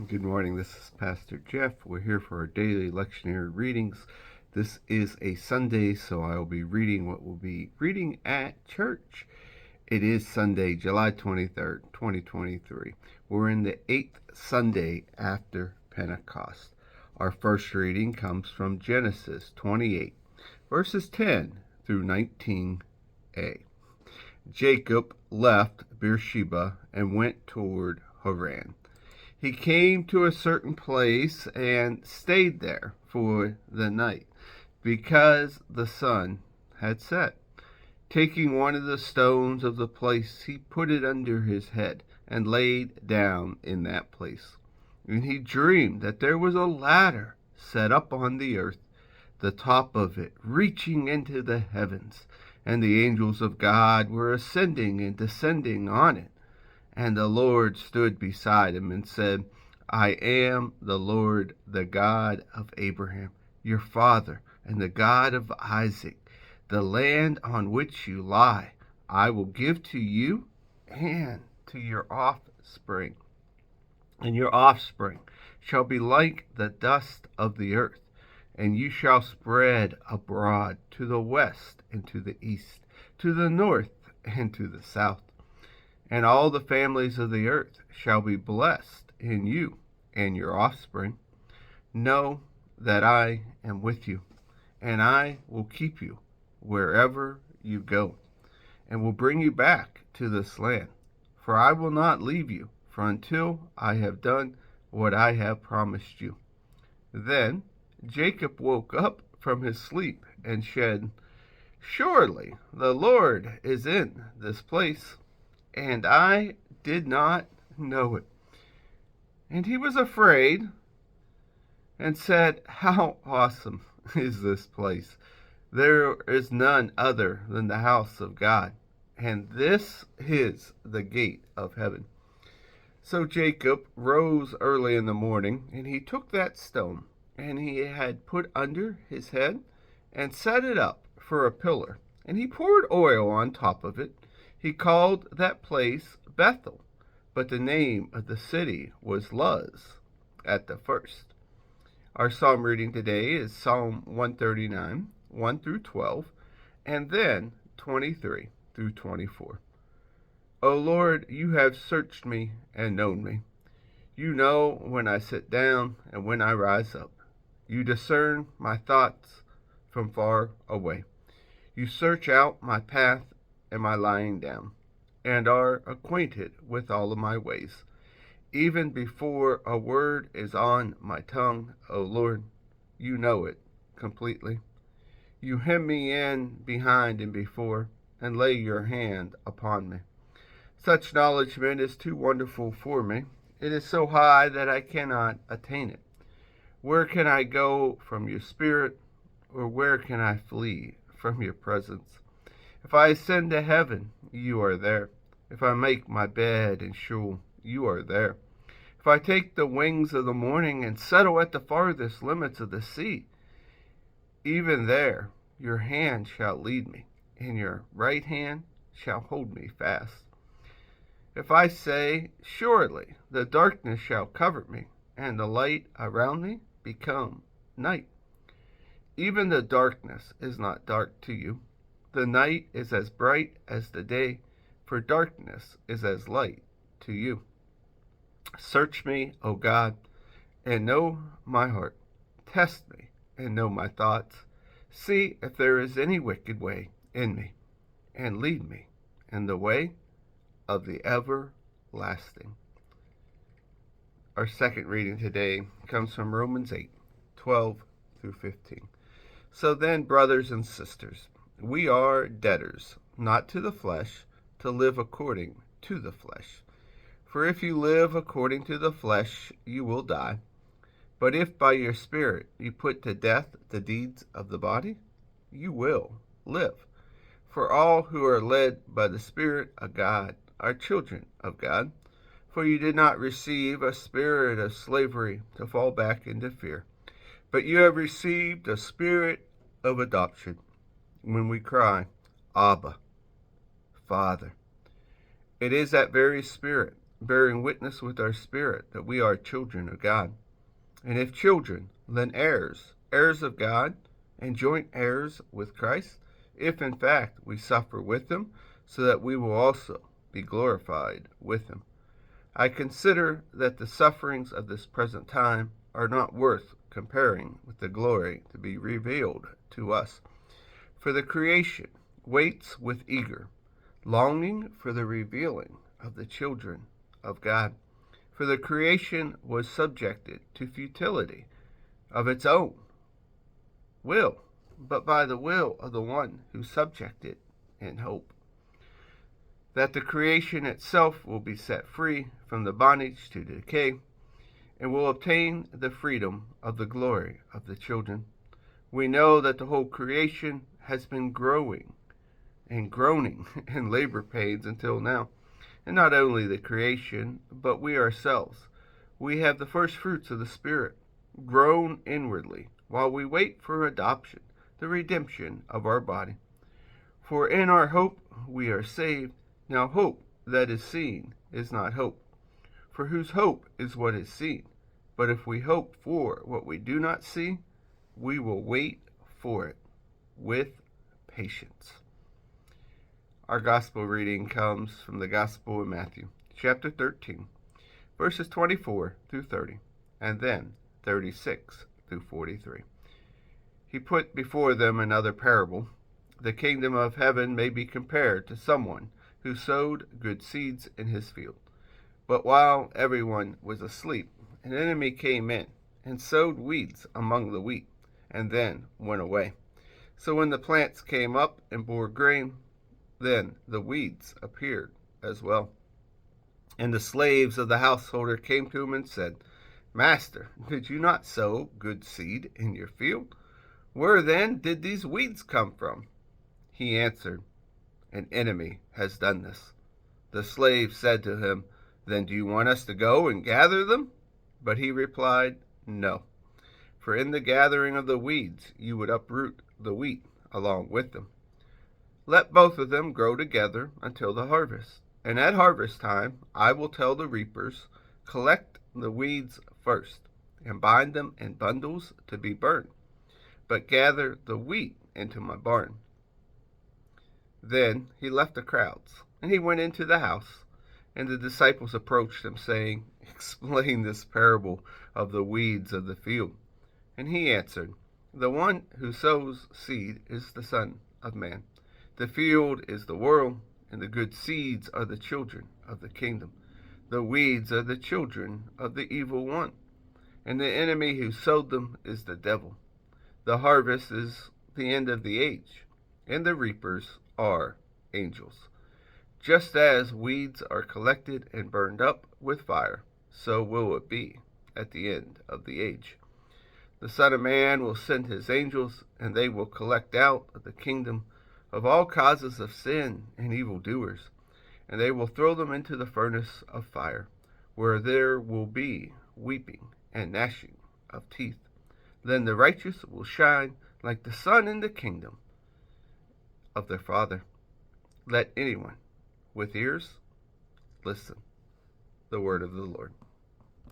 Good morning. This is Pastor Jeff. We're here for our daily lectionary readings. This is a Sunday, so I will be reading what we'll be reading at church. It is Sunday, July 23rd, 2023. We're in the 8th Sunday after Pentecost. Our first reading comes from Genesis 28, verses 10 through 19a. Jacob left Beersheba and went toward Haran. He came to a certain place and stayed there for the night, because the sun had set. Taking one of the stones of the place, he put it under his head and laid down in that place. And he dreamed that there was a ladder set up on the earth, the top of it reaching into the heavens, and the angels of God were ascending and descending on it. And the Lord stood beside him and said, I am the Lord, the God of Abraham, your father, and the God of Isaac. The land on which you lie, I will give to you and to your offspring. And your offspring shall be like the dust of the earth, and you shall spread abroad to the west and to the east, to the north and to the south. And all the families of the earth shall be blessed in you and your offspring. Know that I am with you, and I will keep you wherever you go, and will bring you back to this land. For I will not leave you, for until I have done what I have promised you. Then Jacob woke up from his sleep and said, Surely the Lord is in this place, and I did not know it. And he was afraid and said, How awesome is this place! There is none other than the house of God, and this is the gate of heaven. So Jacob rose early in the morning, and he took that stone, and he had put under his head, and set it up for a pillar, and he poured oil on top of it. He called that place Bethel, but the name of the city was Luz at the first. Our psalm reading today is Psalm 139, 1 through 12, and then 23 through 24. O Lord, you have searched me and known me. You know when I sit down and when I rise up. You discern my thoughts from far away. You search out my path and my lying down, and are acquainted with all of my ways. Even before a word is on my tongue, O Lord, you know it completely. You hem me in behind and before, and lay your hand upon me. Such knowledgement is too wonderful for me. It is so high that I cannot attain it. Where can I go from your spirit, or where can I flee from your presence? If I ascend to heaven, you are there. If I make my bed in Sheol, you are there. If I take the wings of the morning and settle at the farthest limits of the sea, even there your hand shall lead me, and your right hand shall hold me fast. If I say, Surely the darkness shall cover me, and the light around me become night. Even the darkness is not dark to you. The night is as bright as the day, for darkness is as light to you. Search me, O God, and know my heart. Test me and know my thoughts. See if there is any wicked way in me, and lead me in the way of the everlasting. Our second reading today comes from Romans 8, 12 through 15. So then, brothers and sisters, we are debtors, not to the flesh, to live according to the flesh. For if you live according to the flesh, you will die. But if by your Spirit you put to death the deeds of the body, you will live. For all who are led by the Spirit of God are children of God. For you did not receive a spirit of slavery to fall back into fear, but you have received a spirit of adoption, when we cry, Abba, Father. It is that very Spirit bearing witness with our spirit that we are children of God. And if children, then heirs, heirs of God, and joint heirs with Christ, if in fact we suffer with him, so that we will also be glorified with him. I consider that the sufferings of this present time are not worth comparing with the glory to be revealed to us. For the creation waits with eager longing for the revealing of the children of God. For the creation was subjected to futility of its own will, but by the will of the one who subjected it in hope, that the creation itself will be set free from the bondage to decay, and will obtain the freedom of the glory of the children. We know that the whole creation has been growing and groaning in labor pains until now. And not only the creation, but we ourselves. We have the first fruits of the Spirit, grown inwardly, while we wait for adoption, the redemption of our body. For in our hope we are saved. Now hope that is seen is not hope. For whose hope is what is seen? But if we hope for what we do not see, we will wait for it with patience. Our gospel reading comes from the Gospel of Matthew, chapter 13, verses 24 through 30, and then 36 through 43. He put before them another parable. The kingdom of heaven may be compared to someone who sowed good seeds in his field. But while everyone was asleep, an enemy came in and sowed weeds among the wheat, and then went away. So when the plants came up and bore grain, then the weeds appeared as well. And the slaves of the householder came to him and said, Master, did you not sow good seed in your field? Where then did these weeds come from? He answered, An enemy has done this. The slave said to him, Then do you want us to go and gather them? But he replied, No, for in the gathering of the weeds you would uproot the wheat along with them. Let both of them grow together until the harvest. And at harvest time I will tell the reapers, Collect the weeds first, and bind them in bundles to be burned, but gather the wheat into my barn. Then he left the crowds, and he went into the house. And the disciples approached him, saying, Explain this parable of the weeds of the field. And he answered, The one who sows seed is the Son of Man. The field is the world, and the good seeds are the children of the kingdom. The weeds are the children of the evil one, and the enemy who sowed them is the devil. The harvest is the end of the age, and the reapers are angels. Just as weeds are collected and burned up with fire, so will it be at the end of the age. The Son of Man will send his angels, and they will collect out of the kingdom of all causes of sin and evildoers, and they will throw them into the furnace of fire, where there will be weeping and gnashing of teeth. Then the righteous will shine like the sun in the kingdom of their Father. Let anyone with ears listen. The word of the Lord.